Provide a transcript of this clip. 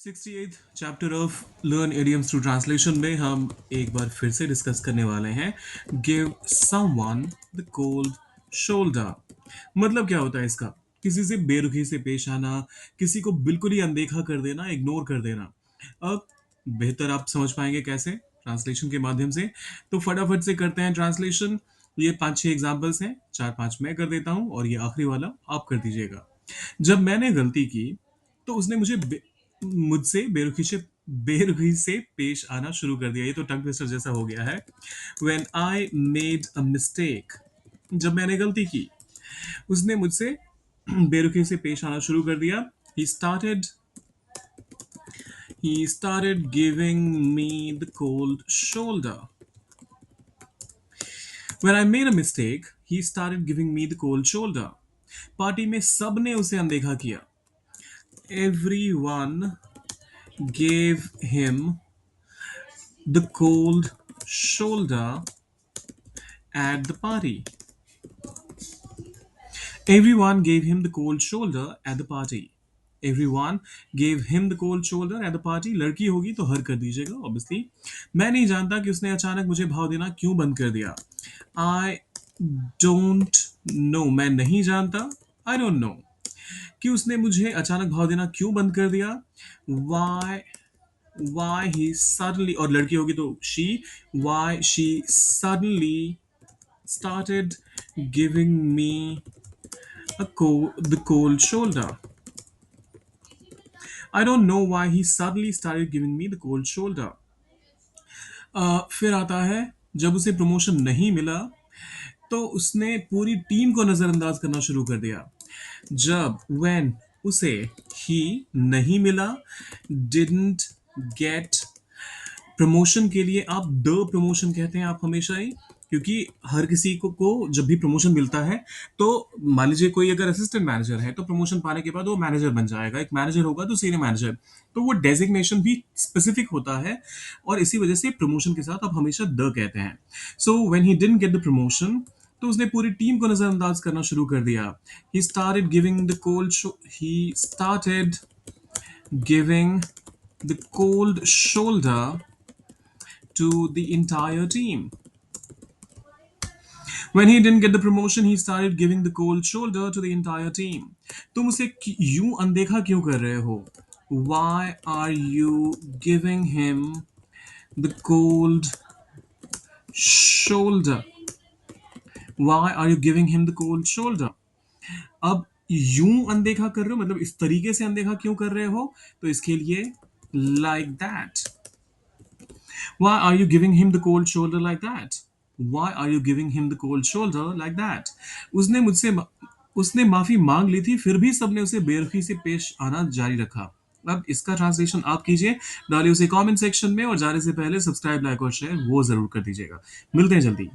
68th chapter of learn idioms through translation में हम एक बार फिर से डिस्कस करने वाले हैं give someone the cold shoulder. मतलब क्या होता है इसका? किसी से बेरुखी से पेश आना, किसी को बिल्कुल ही अनदेखा कर देना, इग्नोर कर देना। अब बेहतर आप समझ पाएंगे कैसे ट्रांसलेशन के माध्यम से। तो फटाफट से करते हैं ट्रांसलेशन। ये 5-6 एग्जाम्पल्स हैं, 4-5 मैं कर देता हूँ और ये आखिरी वाला आप कर दीजिएगा। जब मैंने गलती की तो उसने मुझसे बेरुखी से पेश आना शुरू कर दिया। ये तो टंग ट्विस्टर जैसा हो गया है। When I made a mistake, जब मैंने गलती की उसने मुझसे बेरुखी से पेश आना शुरू कर दिया। He started giving me the cold shoulder. When I made a mistake, he started giving me the cold shoulder. Party में सबने उसे अनदेखा किया। Everyone gave him the cold shoulder at the party. Everyone gave him the cold shoulder at the party. Everyone gave him the cold shoulder at the party. लड़की होगी तो हर कर दीजिएगा ऑब्वियसली। मैं नहीं जानता कि उसने अचानक मुझे भाव देना क्यों बंद कर दिया। I don't know. मैं नहीं जानता। I don't know कि उसने मुझे अचानक भाव देना क्यों बंद कर दिया। Why he suddenly, और लड़की होगी तो why she suddenly started giving me the cold shoulder. I don't know why he suddenly started giving me the cold shoulder. फिर आता है जब उसे प्रमोशन नहीं मिला तो उसने पूरी टीम को नजरअंदाज करना शुरू कर दिया। जब when उसे ही नहीं मिला, didn't get प्रमोशन के लिए आप द प्रमोशन कहते हैं आप हमेशा ही, क्योंकि हर किसी को जब भी प्रमोशन मिलता है तो मान लीजिए कोई अगर असिस्टेंट मैनेजर है तो प्रमोशन पाने के बाद वो मैनेजर बन जाएगा, एक मैनेजर होगा तो सीनियर मैनेजर। तो वो डेजिग्नेशन भी स्पेसिफिक होता है और इसी वजह से प्रमोशन के साथ आप हमेशा द कहते हैं। So when he didn't get the promotion तो उसने पूरी टीम को नजरअंदाज करना शुरू कर दिया। He started giving the cold shoulder to the entire team. When he didn't get the promotion, he started giving the cold shoulder to the entire team. तुम उसे यूं अनदेखा क्यों कर रहे हो? Why are you giving him the cold shoulder? Why are you giving him the cold shoulder? अब यूं अनदेखा कर रहे हो मतलब इस तरीके से अनदेखा क्यों कर रहे हो? तो इसके लिए like that. Why are you giving him the cold shoulder like that? Why are you giving him the cold shoulder like that? उसने माफी मांग ली थी फिर भी सबने उसे बेरुखी से पेश आना जारी रखा। अब इसका ट्रांसलेशन आप कीजिए, डालिए उसे कमेंट सेक्शन में और जाने से पहले सब्सक्राइब, लाइक और शेयर वो जरूर कर दीजिएगा। मिलते हैं जल्दी।